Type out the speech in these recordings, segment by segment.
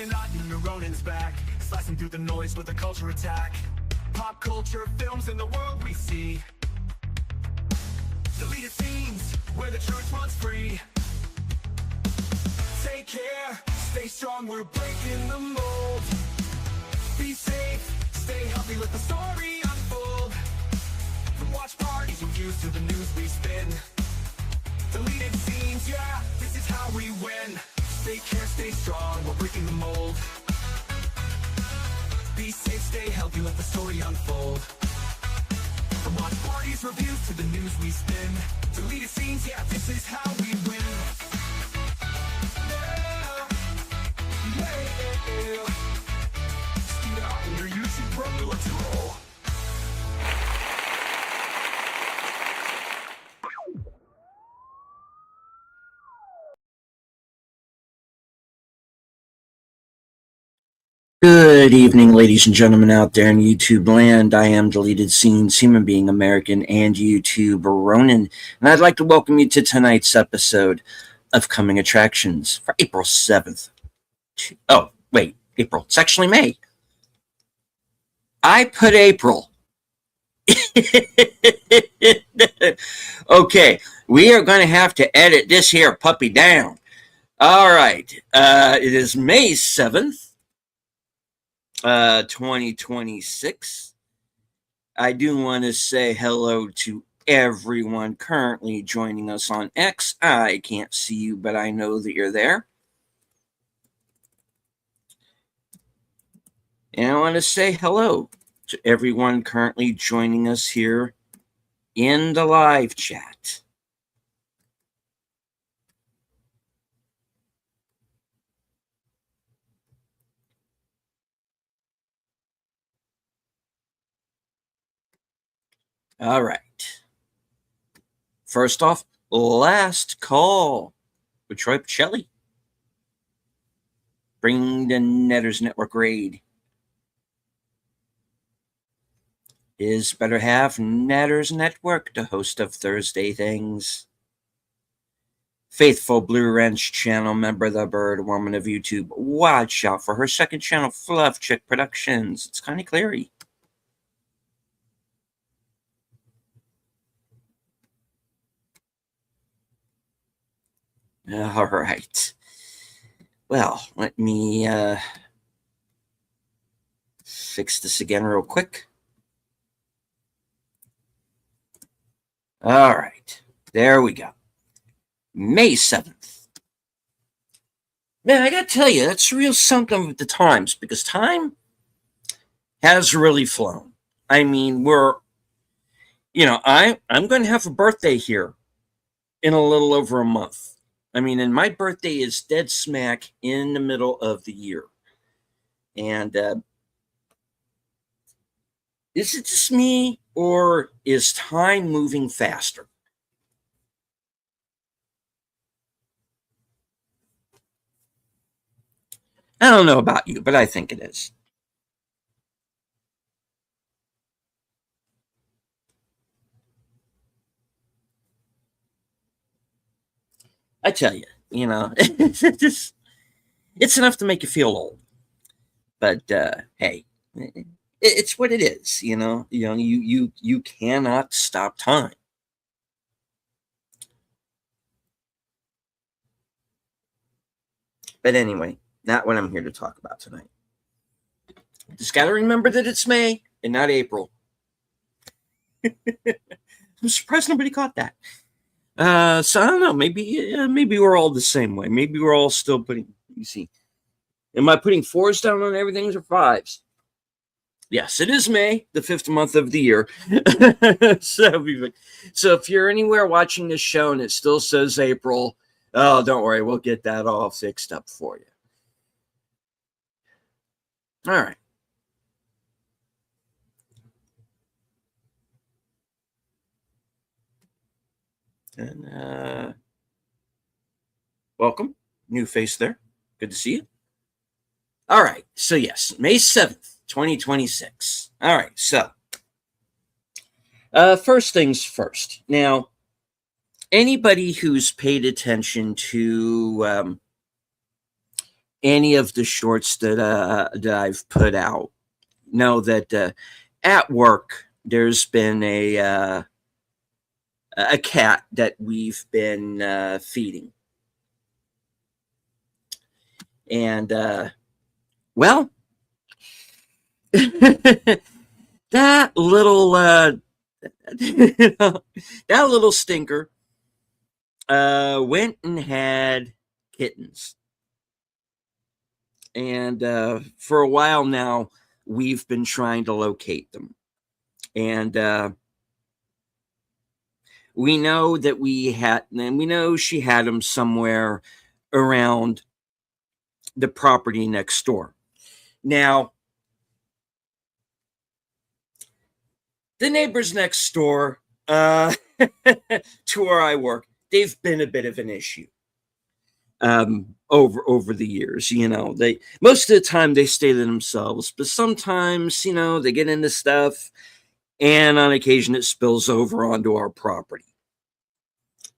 and not new Ronin's back, slicing through the noise with a culture attack. Pop culture films in the world we see, deleted scenes where the truth runs free. Take care, stay strong, we're breaking the mold. Be safe, stay healthy, let the story unfold. From watch parties and views to the news we spin, deleted scenes, yeah, this is how we win. Take care, stay strong, we're breaking the mold. Be safe, stay healthy, let the story unfold. From watch parties, reviews to the news we spin, deleted scenes, yeah, this is how we win. Let's roll. Good evening, ladies and gentlemen out there in YouTube land. I am Deleted Scenes, Human Being American, and YouTube Ronin, and I'd like to welcome you to tonight's episode of Coming Attractions for April 7th. Oh, wait, April. It's actually May. I put April. Okay, we are going to have to edit this here puppy down. All right, it is May 7th. 2026. I do want to say hello to everyone currently joining us on X. I can't see you, but I know that you're there. And I want to say hello to everyone currently joining us here in the live chat. All right. First off, last call with Troy Pacelli. Bring the Netters Network raid. Is better half Netters Network, the host of Thursday Things. Faithful Blue Wrench channel member, the Bird Woman of YouTube. Watch out for her second channel, Fluff Chick Productions. It's Connie Cleary. All right. Well, let me fix this again real quick. All right. There we go. May 7th. Man, I got to tell you, that's real something with the times, because time has really flown. I mean, I'm going to have a birthday here in a little over a month. I mean, and my birthday is dead smack in the middle of the year. And is it just me, or is time moving faster? I don't know about you, but I think it is. I tell you, it's enough to make you feel old. But hey, it's what it is. You cannot stop time. But anyway, not what I'm here to talk about tonight. Just got to remember that it's May and not April. I'm surprised nobody caught that. So I don't know. Maybe we're all the same way. Maybe we're all still putting. You see, am I putting 4s down on everything or 5s? Yes, it is May, the 5th month of the year. So if you're anywhere watching this show and it still says April, oh, don't worry, we'll get that all fixed up for you. All right. And welcome, new face there. Good to see you. All right, so yes, May 7th, 2026. All right, so first things first. Now, anybody who's paid attention to any of the shorts that I've put out know that at work there's been a cat that we've been feeding, and well, that little that little stinker went and had kittens. And for a while now, we've been trying to locate them. And we know that we know she had them somewhere around the property next door. Now, the neighbors next door to where I work, they've been a bit of an issue over the years. They most of the time they stay to themselves, but sometimes they get into stuff, and on occasion it spills over onto our property.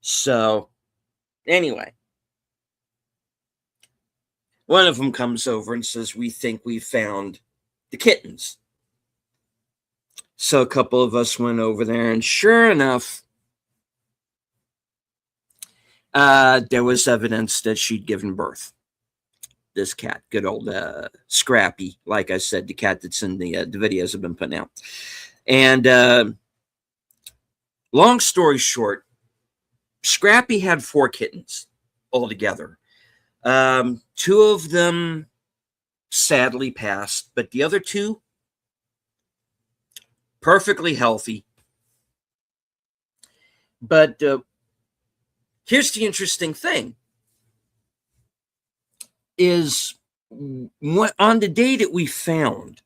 So anyway, one of them comes over and says, we think we found the kittens. So a couple of us went over there, and sure enough, there was evidence that she'd given birth. This cat, good old Scrappy, like I said, the cat that's in the videos I've been putting out. And long story short, Scrappy had 4 kittens altogether. 2 of them sadly passed, but the other 2, perfectly healthy. But here's the interesting thing: is what on the day that we found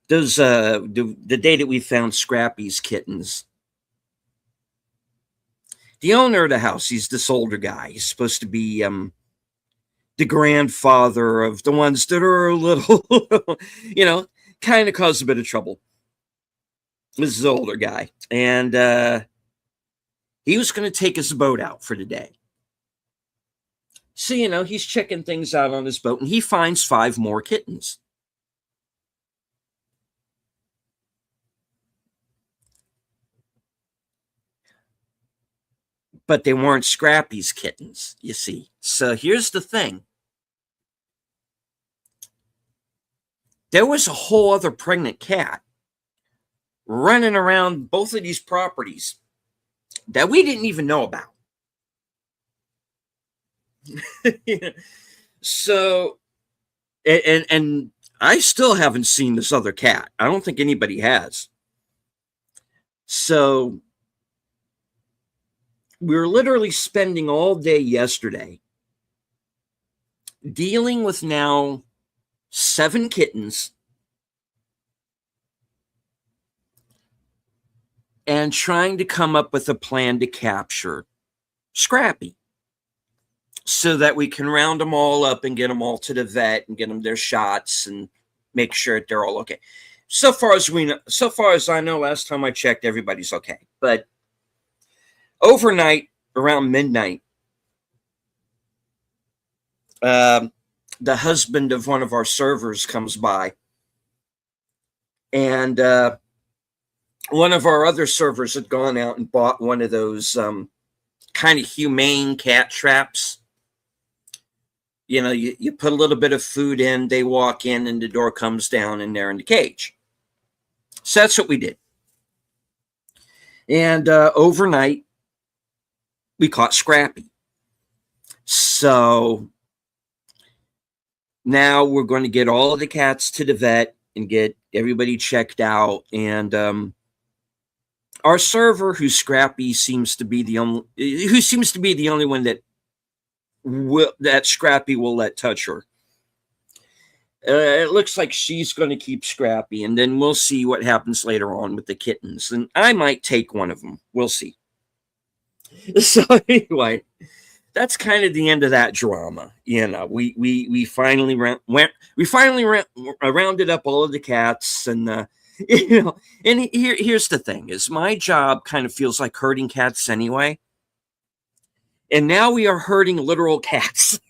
those the day that we found Scrappy's kittens, the owner of the house, he's this older guy. He's supposed to be the grandfather of the ones that are a little, kind of cause a bit of trouble. This is an older guy. And he was going to take his boat out for the day. So, he's checking things out on his boat, and he finds 5 more kittens. But they weren't Scrappy's kittens, you see. So here's the thing. There was a whole other pregnant cat running around both of these properties that we didn't even know about. So, and I still haven't seen this other cat. I don't think anybody has. So we were literally spending all day yesterday dealing with now 7 kittens and trying to come up with a plan to capture Scrappy so that we can round them all up and get them all to the vet and get them their shots and make sure that they're all okay. So far as I know, last time I checked, everybody's okay. But overnight, around midnight, the husband of one of our servers comes by, and one of our other servers had gone out and bought one of those kind of humane cat traps. You put a little bit of food in, they walk in, and the door comes down, and they're in the cage. So that's what we did. And overnight, we caught Scrappy. So now we're going to get all of the cats to the vet and get everybody checked out. And our server, who Scrappy seems to be the only one that Scrappy will let touch her. It looks like she's going to keep Scrappy, and then we'll see what happens later on with the kittens. And I might take one of them. We'll see. So anyway, that's kind of the end of that drama. We finally rounded up all of the cats, and and here's the thing: is my job kind of feels like herding cats anyway. And now we are herding literal cats.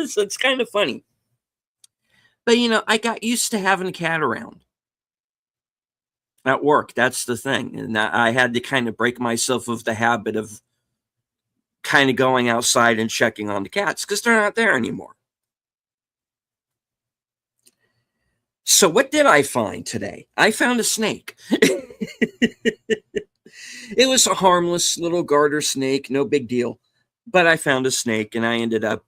So it's kind of funny. But, I got used to having a cat around at work. That's the thing. And I had to kind of break myself of the habit of kind of going outside and checking on the cats because they're not there anymore. So what did I find today? I found a snake. It was a harmless little garter snake, no big deal. But I found a snake, and I ended up,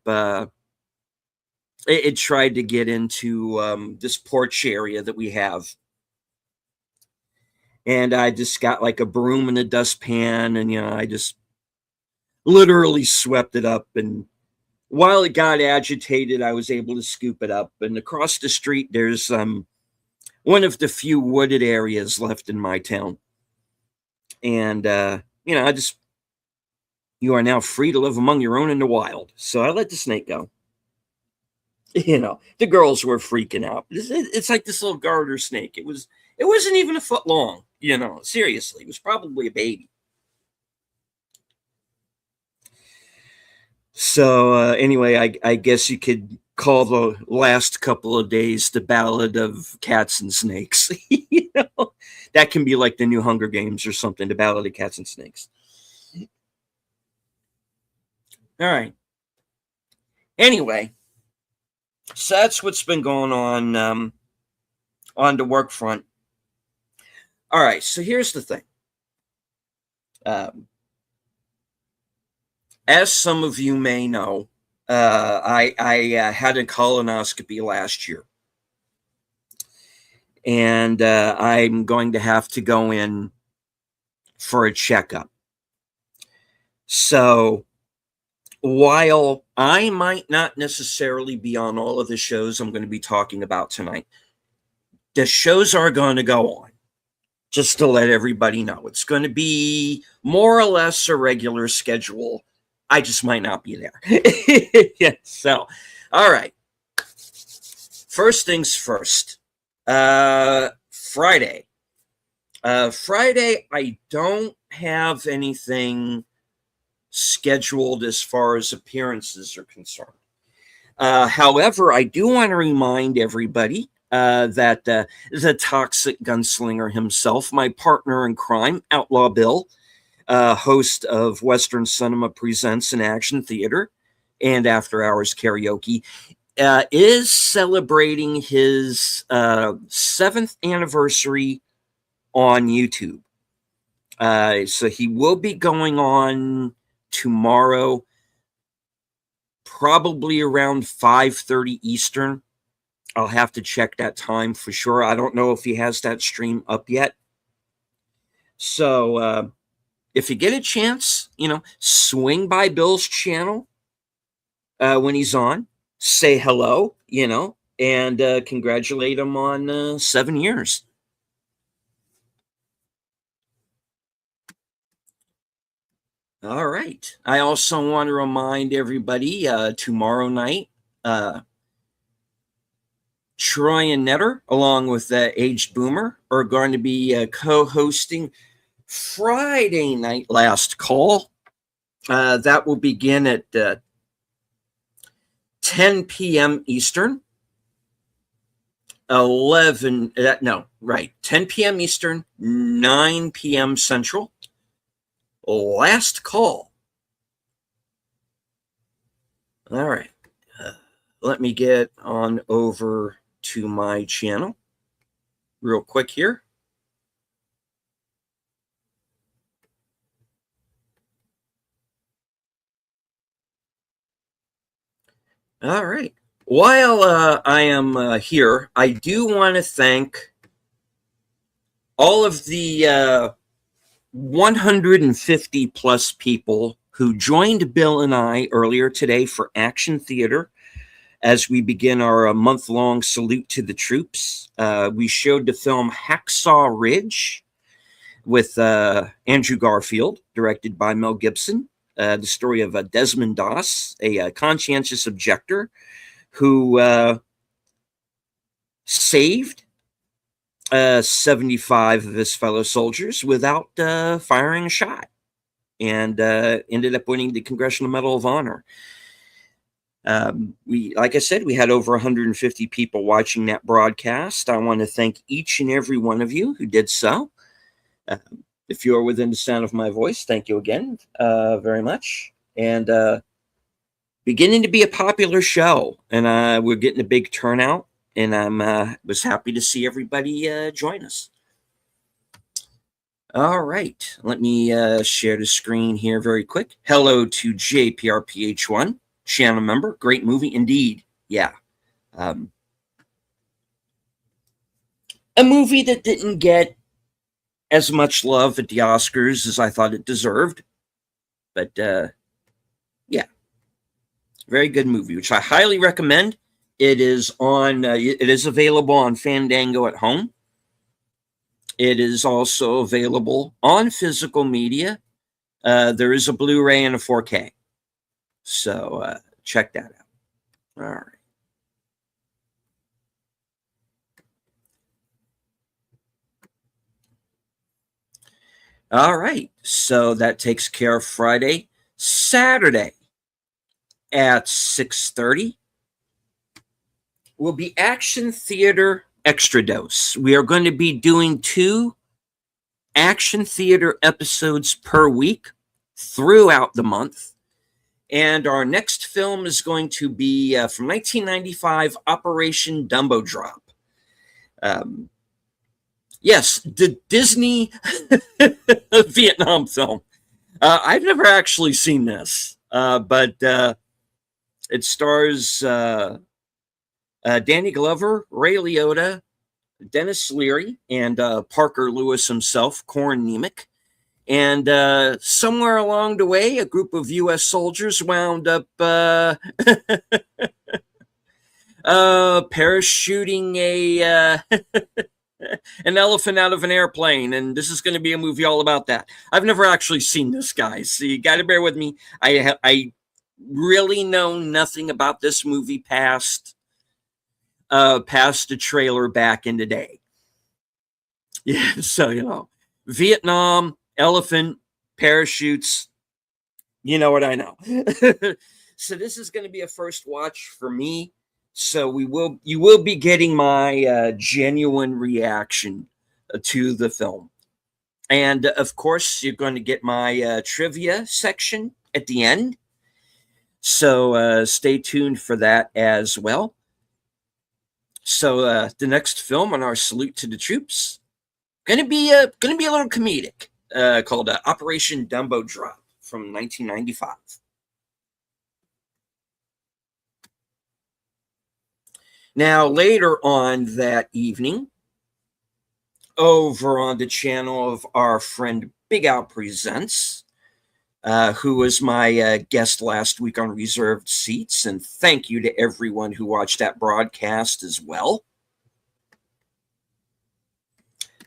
it tried to get into this porch area that we have. And I just got like a broom and a dustpan, and, I just literally swept it up. And while it got agitated, I was able to scoop it up. And across the street, there's one of the few wooded areas left in my town. And, you are now free to live among your own in the wild. So I let the snake go. The girls were freaking out. It's like this little garter snake. It wasn't even a foot long, seriously. It was probably a baby. So anyway, I guess you could call the last couple of days the Ballad of Cats and Snakes. That can be like the new Hunger Games or something, the Ballad of Cats and Snakes. All right. Anyway, so that's what's been going on the work front. All right, so here's the thing. As some of you may know, I had a colonoscopy last year. And I'm going to have to go in for a checkup. So while I might not necessarily be on all of the shows I'm going to be talking about tonight, the shows are going to go on. Just to let everybody know, it's going to be more or less a regular schedule. I just might not be there. Yeah, so, all right. First things first. Friday. Friday, I don't have anything scheduled as far as appearances are concerned. However, I do want to remind everybody that the toxic gunslinger himself, my partner in crime, Outlaw Bill, host of Western Cinema Presents an Action Theater and After Hours Karaoke, is celebrating his 7th anniversary on YouTube. So he will be going on tomorrow, probably around 5:30 Eastern. I'll have to check that time for sure. I don't know if he has that stream up yet. So if you get a chance, swing by Bill's channel when he's on, say hello, and congratulate him on 7 years. All right. I also want to remind everybody tomorrow night, Troy and Netter, along with Aged Boomer, are going to be co-hosting Friday Night Last Call. That will begin at 10 p.m. Eastern. 10 p.m. Eastern, 9 p.m. Central. Last Call. All right. Let me get on over to my channel real quick here. All right. While I am here, I do want to thank all of the 150 plus people who joined Bill and I earlier today for Action Theater as we begin our month-long salute to the troops. We showed the film Hacksaw Ridge with Andrew Garfield, directed by Mel Gibson. The story of Desmond Doss, a conscientious objector who saved 75 of his fellow soldiers without firing a shot. and ended up winning the Congressional Medal of Honor. Like I said, we had over 150 people watching that broadcast. I want to thank each and every one of you who did so. If you are within the sound of my voice, thank you again very much. And beginning to be a popular show, and we're getting a big turnout, and I was happy to see everybody join us. All right, let me share the screen here very quick. Hello to JPRPH1, channel member. Great movie indeed. Yeah. A movie that didn't get as much love at the Oscars as I thought it deserved. But yeah, very good movie, which I highly recommend. It is on. It is available on Fandango at home. It is also available on physical media. There is a Blu-ray and a 4K. So check that out. All right. All right. So that takes care of Friday. Saturday at 6:30 will be Action Theater Extra Dose. We are going to be doing 2 Action Theater episodes per week throughout the month. And our next film is going to be from 1995, Operation Dumbo Drop. Yes, the Disney Vietnam film. I've never actually seen this, but it stars Danny Glover, Ray Liotta, Dennis Leary, and Parker Lewis himself, Corin Nemec. And somewhere along the way, a group of U.S. soldiers wound up parachuting an elephant out of an airplane, and this is going to be a movie all about that. I've never actually seen this, guys, so you got to bear with me. I really know nothing about this movie past the trailer back in the day. Yeah, so Vietnam, elephant, parachutes, you know what I know. So this is going to be a first watch for me. So you will be getting my genuine reaction to the film. And of course, you're going to get my trivia section at the end. So stay tuned for that as well. So the next film on our Salute to the Troops going to be a little comedic, called Operation Dumbo Drop from 1995. Now, later on that evening, over on the channel of our friend Big Al Presents, who was my guest last week on Reserved Seats, and thank you to everyone who watched that broadcast as well.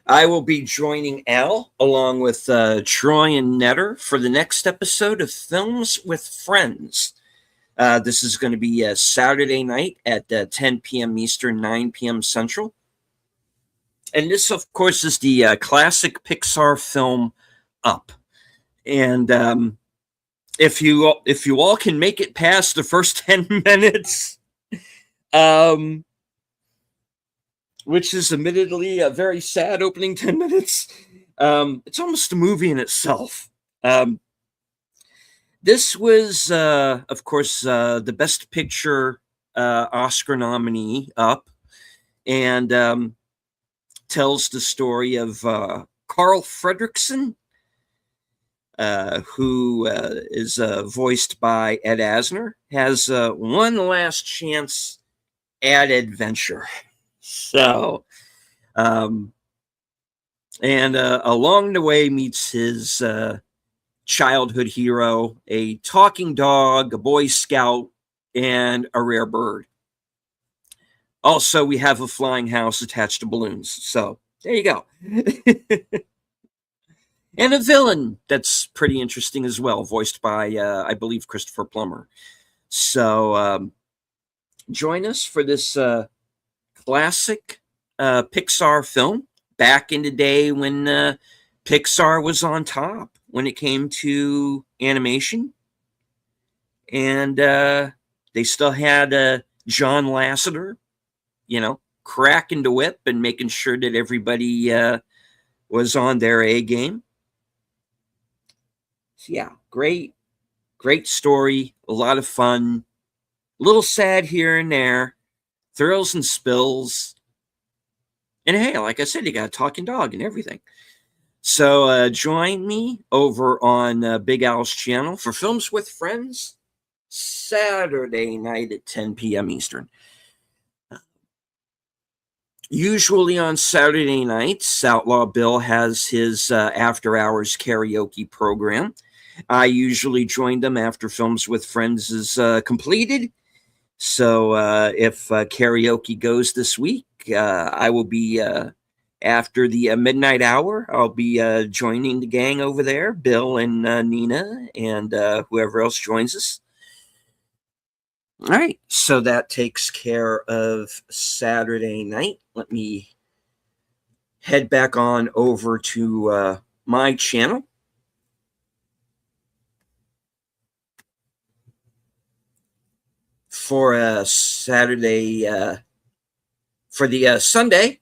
I will be joining Al along with Troy and Netter for the next episode of Films with Friends. This is going to be a Saturday night at 10 p.m. Eastern, 9 p.m. Central. And this, of course, is the classic Pixar film Up. And if you all can make it past the first 10 minutes, which is admittedly a very sad opening 10 minutes, it's almost a movie in itself. This was, of course, the Best Picture Oscar nominee, Up, and tells the story of Carl Fredricksen, who is voiced by Ed Asner, has one last chance at adventure. So, and along the way meets his childhood hero, a talking dog, a Boy Scout, and a rare bird. Also, we have a flying house attached to balloons. So there you go. And a villain that's pretty interesting as well, voiced by, I believe, Christopher Plummer. So join us for this classic Pixar film back in the day when Pixar was on top. when it came to animation. And they still had John Lasseter, cracking the whip and making sure that everybody was on their A game. So yeah, great story, a lot of fun, a little sad here and there, thrills and spills. And hey, like I said, you got a talking dog and everything. So join me over on Big Al's channel for Films with Friends, Saturday night at 10 p.m. Eastern. Usually on Saturday nights, Outlaw Bill has his after-hours karaoke program. I usually join them after Films with Friends is completed. So if karaoke goes this week, I will be, after the midnight hour, I'll be joining the gang over there, Bill and Nina and whoever else joins us. All right, so that takes care of Saturday night. Let me head back on over to my channel. For Saturday, for the Sunday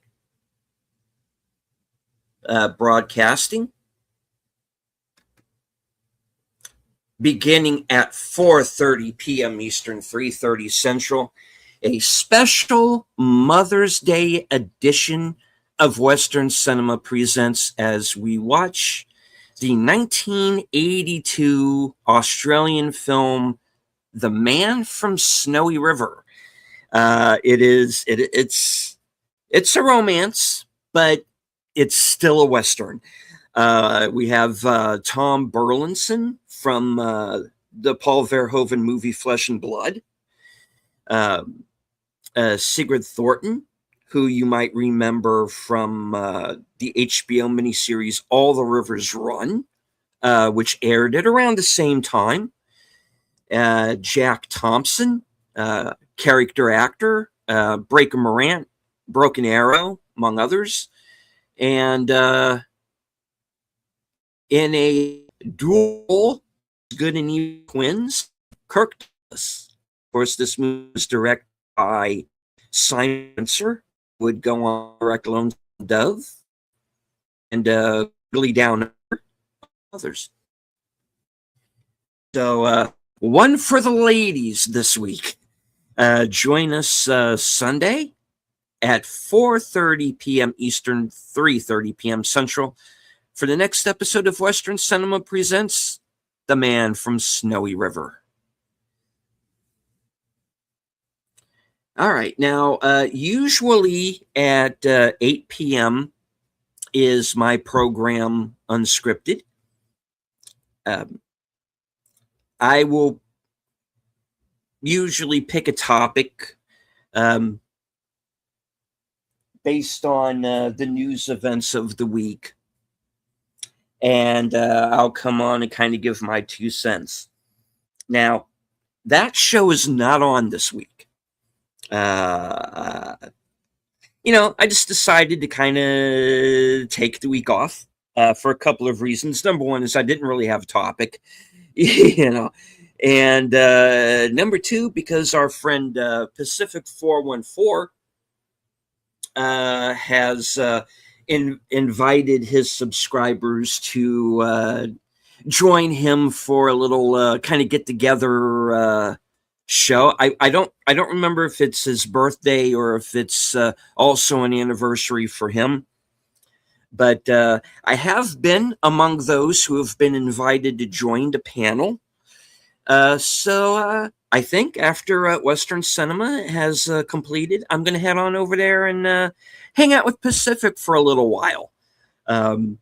broadcasting, beginning at 4:30 p.m. Eastern, 3:30 Central, a special Mother's Day edition of Western Cinema Presents as we watch the 1982 Australian film The Man from Snowy River. It's a romance, but it's still a Western. We have Tom Burlinson from the Paul Verhoeven movie Flesh and Blood. Sigrid Thornton, who you might remember from the HBO miniseries All the Rivers Run, which aired at around the same time. Jack Thompson, character actor, Breaker Morant, Broken Arrow, among others. And in a duel, Good and Evil Twins, Kirk Douglas. Of course, this movie was directed by Simon Spencer, would go on to direct Lone Dove, and Really Down others. So, one for the ladies this week. Join us Sunday at 4:30 p.m. Eastern, 3:30 p.m. Central for the next episode of Western Cinema Presents The Man from Snowy River. All right, now, usually at 8 p.m. is my program Unscripted. I will usually pick a topic based on the news events of the week. And I'll come on and kind of give my 2 cents. Now, that show is not on this week. I just decided to kind of take the week off for a couple of reasons. Number one is I didn't really have a topic, and number two, because our friend Pacific 414 has invited his subscribers to join him for a little kind of get together show. I don't remember if it's his birthday or if it's also an anniversary for him. But I have been among those who have been invited to join the panel. So I think after Western Cinema has completed, I'm going to head on over there and hang out with Pacific for a little while and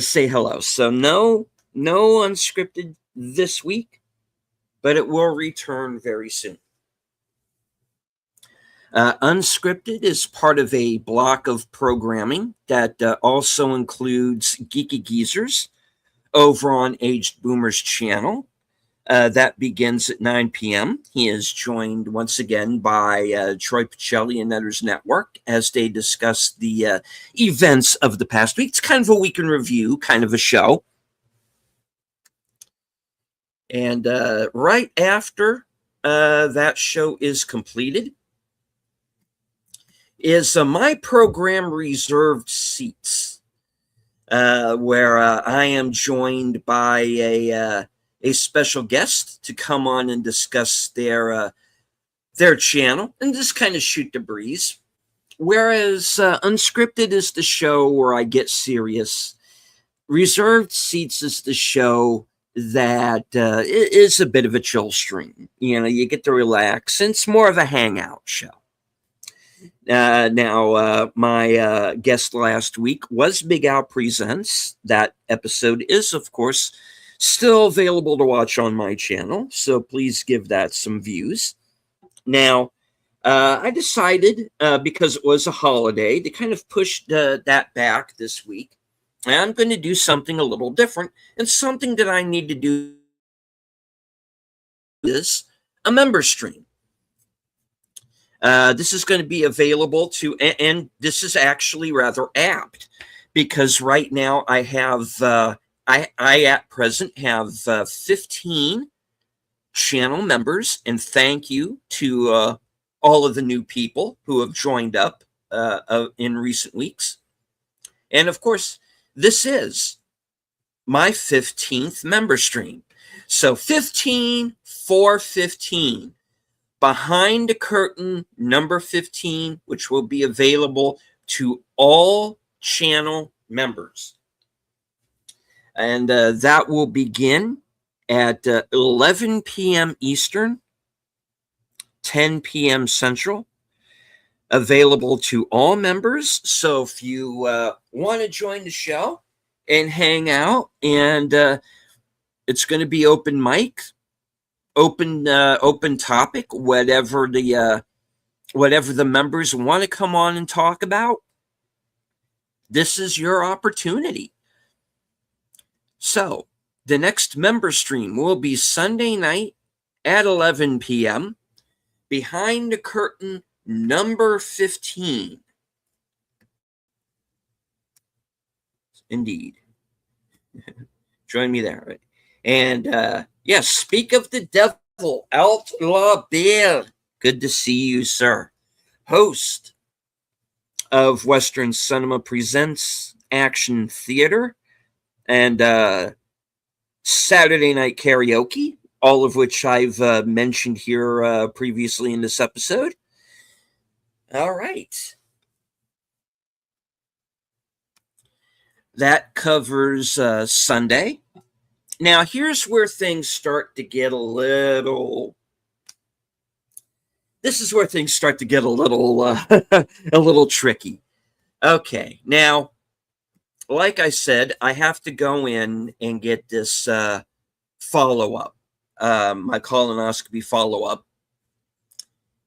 say hello. So no Unscripted this week, but it will return very soon. Unscripted is part of a block of programming that also includes Geeky Geezers over on Aged Boomer's channel. That begins at 9 p.m. He is joined once again by Troy Pacelli and Netters Network as they discuss the events of the past week. It's kind of a week in review, kind of a show. And right after that show is completed is my program Reserved Seats, where I am joined by a special guest to come on and discuss their channel and just kind of shoot the breeze. Whereas Unscripted is the show where I get serious. Reserved Seats is the show that is a bit of a chill stream. You know, you get to relax, and it's more of a hangout show. Now, my guest last week was Big Al Presents. That episode is, of course, still available to watch on my channel, so please give that some views. Now, I decided, because it was a holiday, to kind of push that back this week. And I'm going to do something a little different, and something that I need to do is a member stream. This is going to be available to, and this is actually rather apt, because right now I have, I at present have 15 channel members, and thank you to all of the new people who have joined up in recent weeks. And of course, this is my 15th member stream. So 15 for 15. Behind the Curtain number 15, which will be available to all channel members. And that will begin at 11 p.m. Eastern, 10 p.m. Central, available to all members. So if you want to join the show and hang out, and it's going to be open mic, open topic, whatever the members want to come on and talk about, this is your opportunity. So the next member stream will be Sunday night at 11 p.m. Behind the Curtain number 15. Indeed. Join me there. Right? And yes, speak of the devil, Outlaw Bear. Good to see you, sir. Host of Western Cinema Presents Action Theater and Saturday Night Karaoke, all of which I've mentioned here previously in this episode. All right. That covers Sunday. Now, here's where things start to get a little... This is where things start to get a little tricky. Okay, now, like I said, I have to go in and get this follow-up, my colonoscopy follow-up.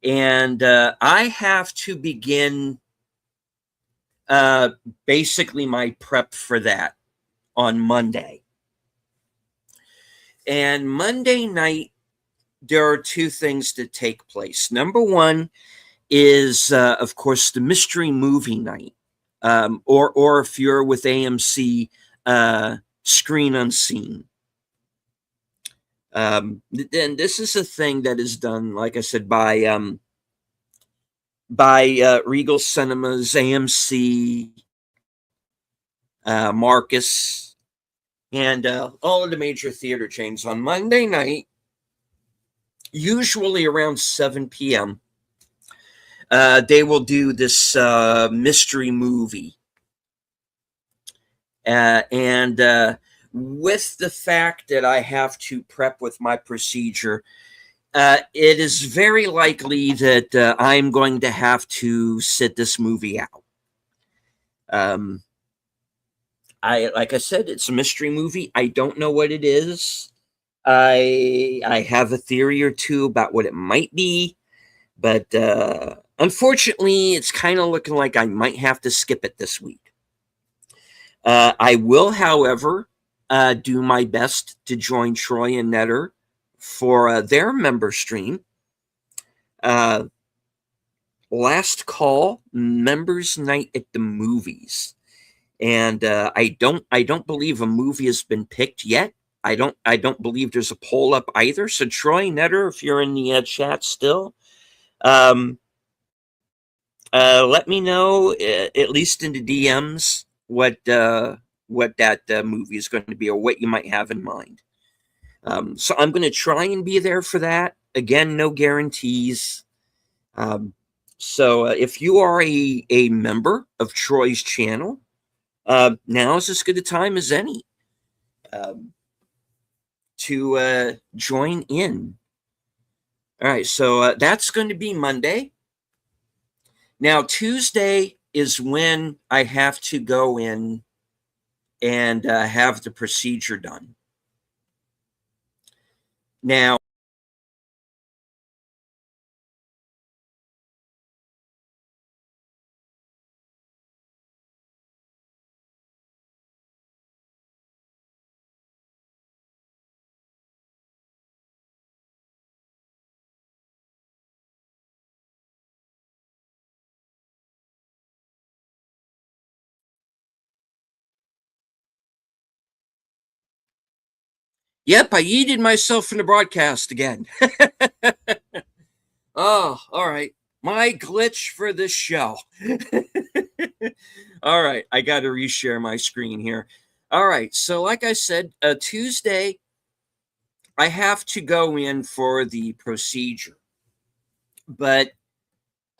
And I have to begin basically my prep for that on Monday. And Monday night, there are two things that take place. Number one is, of course, the mystery movie night, or if you're with AMC, Screen Unseen. And this is a thing that is done, like I said, by Regal Cinemas, AMC, Marcus, and all of the major theater chains on Monday night, usually around 7 p.m. They will do this mystery movie. And with the fact that I have to prep with my procedure, it is very likely that I'm going to have to sit this movie out. Like I said, it's a mystery movie. I don't know what it is. I have a theory or two about what it might be, but unfortunately, it's kind of looking like I might have to skip it this week. I will, however, do my best to join Troy and Netter for their member stream. Last Call Members Night at the Movies. And I don't believe a movie has been picked yet. I don't believe there's a poll up either. So Troy Netter, if you're in the chat still, let me know, at least in the DMs, what that movie is going to be, or what you might have in mind. So I'm going to try and be there for that. Again, no guarantees. So if you are a member of Troy's channel, now is as good a time as any to join in. All right, so that's going to be Monday. Now, Tuesday is when I have to go in and have the procedure done. Now, yep, I yeeted myself in the broadcast again. Oh, all right. My glitch for this show. All right, I got to reshare my screen here. All right, so like I said, Tuesday, I have to go in for the procedure. But,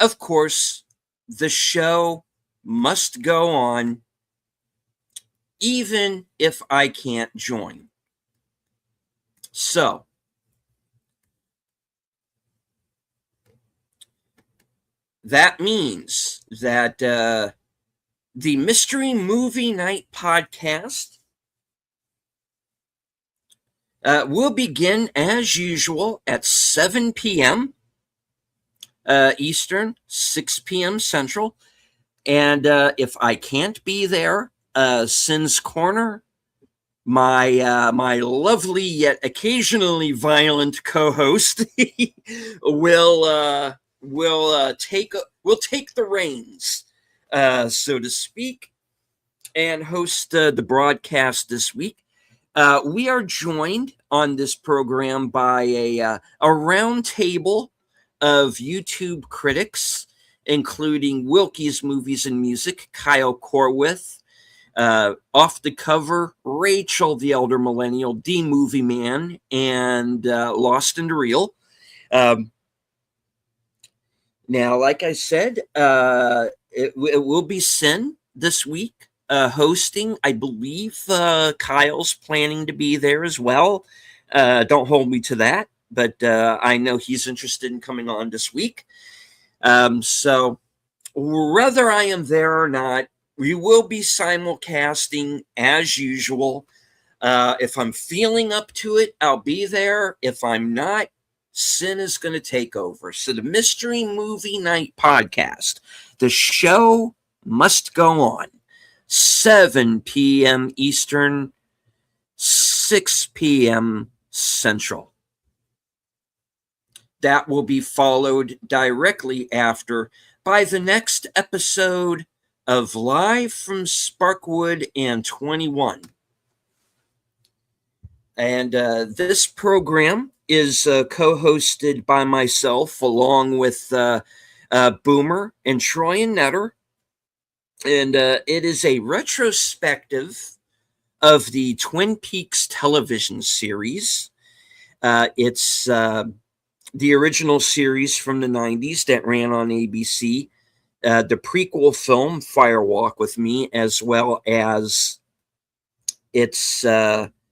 of course, the show must go on even if I can't join. So, that means that the Mystery Movie Night podcast will begin as usual at 7 p.m. Eastern, 6 p.m. Central. And if I can't be there, Sin's Corner, my lovely yet occasionally violent co-host, will take the reins, so to speak, and host the broadcast this week. We are joined on this program by a round table of YouTube critics, including Wilkie's Movies and Music, Kyle Corwith, Off the Cover, Rachel the Elder Millennial, D Movie Man, and Lost and Real. Now, like I said, it will be Sin this week hosting. I believe Kyle's planning to be there as well. Don't hold me to that, but I know he's interested in coming on this week. So whether I am there or not, we will be simulcasting as usual. If I'm feeling up to it, I'll be there. If I'm not, Sin is going to take over. So the Mystery Movie Night podcast, the show must go on. 7 p.m. Eastern, 6 p.m. Central. That will be followed directly after by the next episode of Live from Sparkwood and 21. And this program is co-hosted by myself along with Boomer and Troy and Netter. And it is a retrospective of the Twin Peaks television series. It's the original series from the 90s that ran on ABC, the prequel film Firewalk with Me, as well as its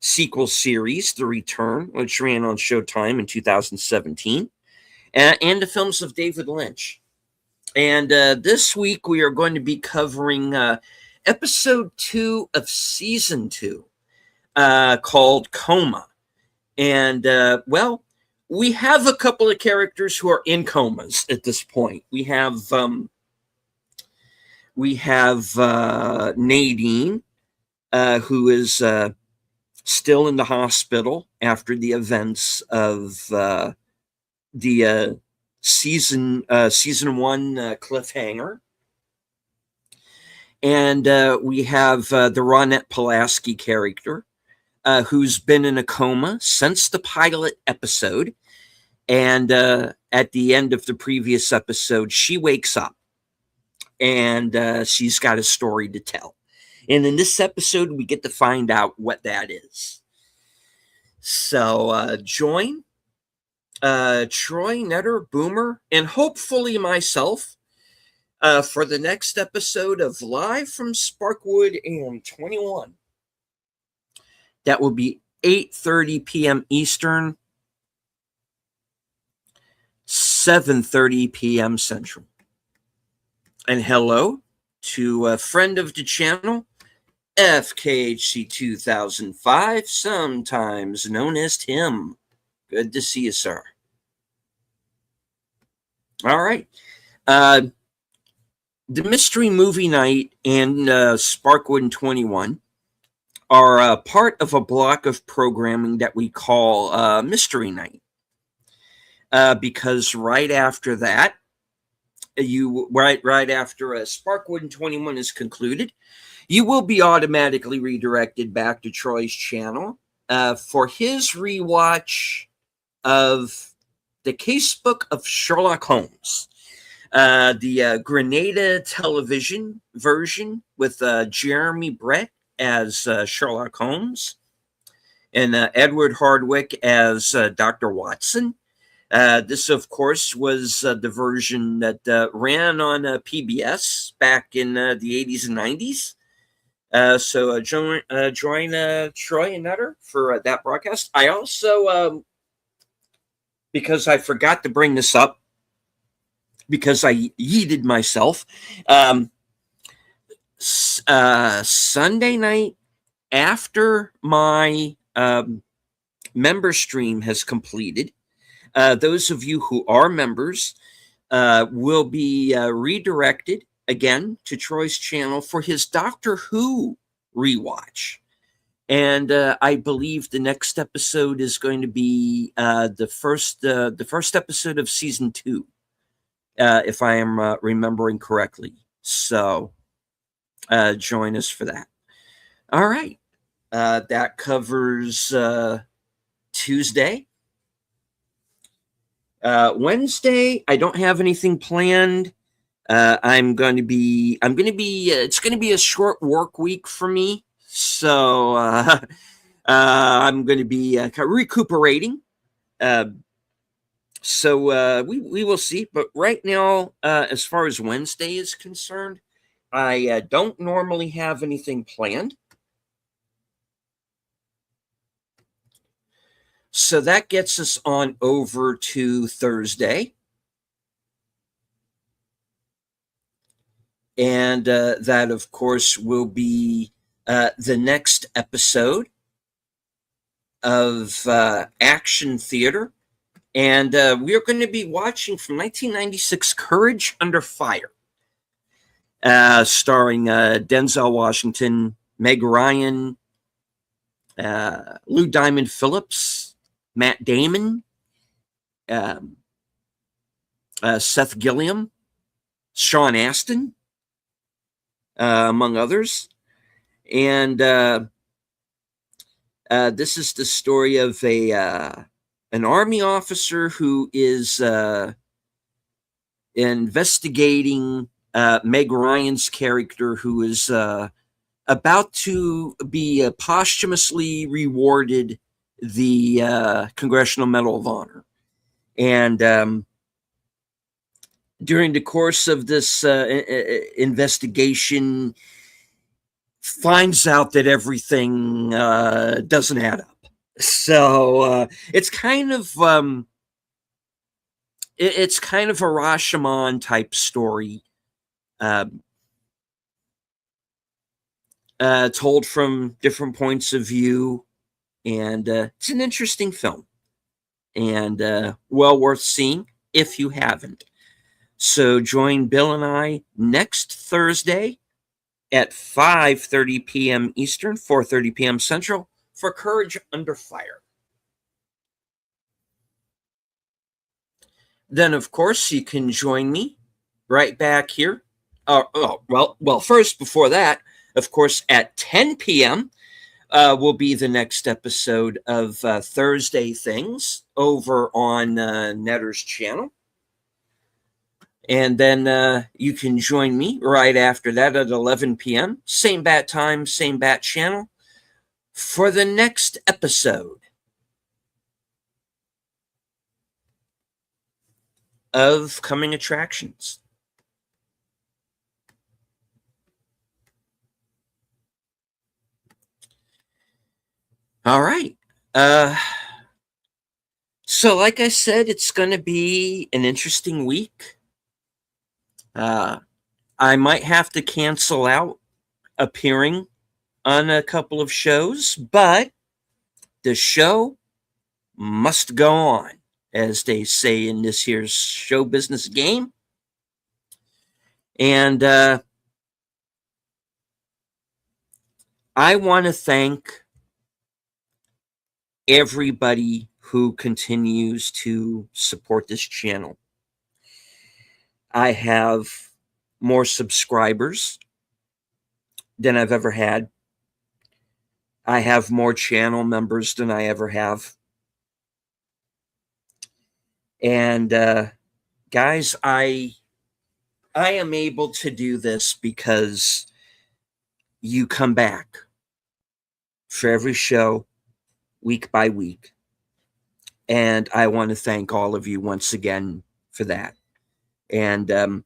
sequel series, The Return, which ran on Showtime in 2017, and the films of David Lynch. And this week we are going to be covering episode 2 of season 2, called Coma. And, well, we have a couple of characters who are in comas at this point. We have Nadine, who is still in the hospital after the events of the season one cliffhanger. And we have the Ronette Pulaski character, who's been in a coma since the pilot episode. And at the end of the previous episode, she wakes up and she's got a story to tell. And in this episode, we get to find out what that is. So join Troy, Netter, Boomer, and hopefully myself for the next episode of Live from Sparkwood and 21. That will be 8:30 p.m. Eastern, 7:30 p.m. Central. And hello to a friend of the channel, FKHC 2005, sometimes known as Tim. Good to see you, sir. All right. The Mystery Movie Night and Sparkwood and 21 are part of a block of programming that we call Mystery Night. Because right after that, right after Sparkwood and 21 is concluded, you will be automatically redirected back to Troy's channel for his rewatch of the Casebook of Sherlock Holmes. The Grenada television version with Jeremy Brett as Sherlock Holmes and Edward Hardwicke as Dr. Watson. This, of course, was the version that ran on PBS back in the 80s and 90s. So join Troy and Nutter for that broadcast. I also, because I forgot to bring this up, because I yeeted myself, Sunday night after my member stream has completed, those of you who are members will be redirected again to Troy's channel for his Doctor Who rewatch. And I believe the next episode is going to be the first episode of season 2, if I am remembering correctly. So join us for that. All right. That covers Tuesday. Wednesday, I don't have anything planned. It's going to be a short work week for me. So I'm going to be recuperating. So we will see. But right now, as far as Wednesday is concerned, I don't normally have anything planned. So that gets us on over to Thursday. And that, of course, will be the next episode of Action Theater. And we are going to be watching from 1996 Courage Under Fire, starring Denzel Washington, Meg Ryan, Lou Diamond Phillips, Matt Damon, Seth Gilliam, Sean Astin, among others. And this is the story of an Army officer who is investigating Meg Ryan's character, who is about to be posthumously rewarded the Congressional Medal of Honor. And during the course of this investigation, finds out that everything doesn't add up. So it's kind of a Rashomon type story, told from different points of view, and it's an interesting film, and well worth seeing if you haven't. So join Bill and I next Thursday at 5:30 p.m. Eastern, 4:30 p.m. Central for Courage Under Fire. Then, of course, you can join me right back here. First, before that, of course, at 10 p.m., will be the next episode of Thursday Things over on Netter's channel. And then you can join me right after that at 11 p.m., same bat time, same bat channel, for the next episode of Coming Attractions. All right. So like I said, it's going to be an interesting week. I might have to cancel out appearing on a couple of shows, but the show must go on, as they say in this here's show business game. And I want to thank everybody who continues to support this channel. I have more subscribers than I've ever had. I have more channel members than I ever have. And guys, I am able to do this because you come back for every show, week by week. And I want to thank all of you once again for that. And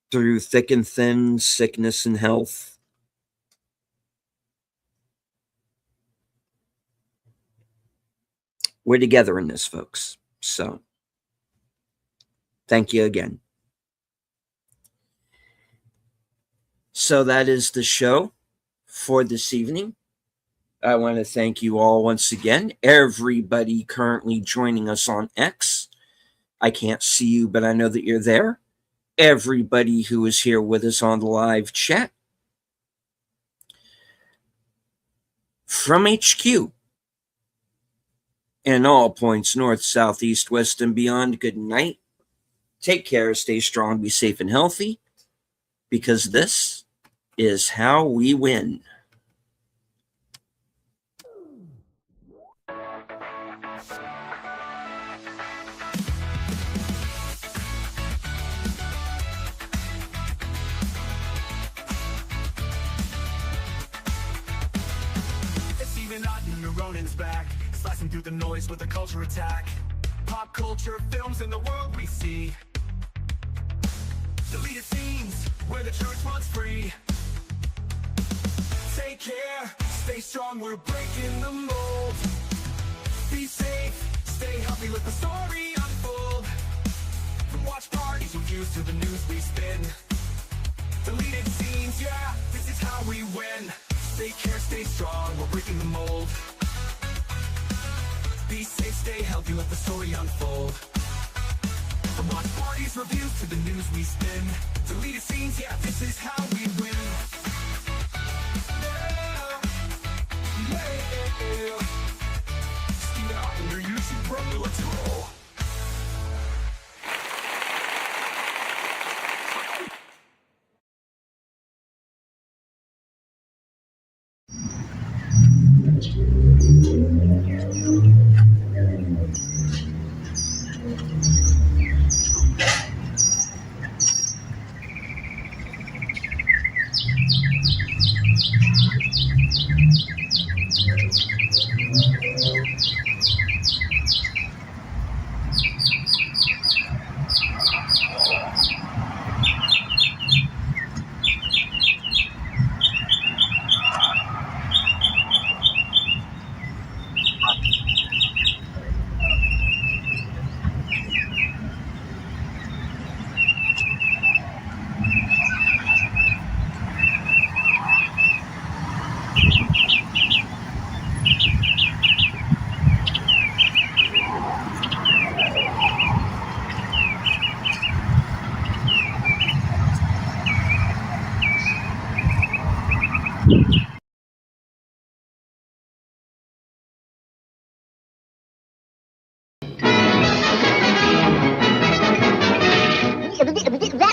through thick and thin, sickness and health, we're together in this, folks. So thank you again. So that is the show for this evening. I want to thank you all once again. Everybody currently joining us on X. I can't see you, but I know that you're there. Everybody who is here with us on the live chat. From HQ and all points north, south, east, west, and beyond, good night. Take care, stay strong, be safe and healthy, because this is how we win. Back, slicing through the noise with a culture attack. Pop culture films in the world we see. Deleted scenes where the church wants free. Take care, stay strong, we're breaking the mold. Be safe, stay healthy, let the story unfold. From watch parties we use to the news we spin. Deleted scenes, yeah, this is how we win. Take care, stay strong, we're breaking the mold. Be safe, stay healthy, let the story unfold. From watch parties, reviews, to the news we spin. Deleted scenes, yeah, this is how we win. Yeah. Steven out on your YouTube, bro, let's roll. That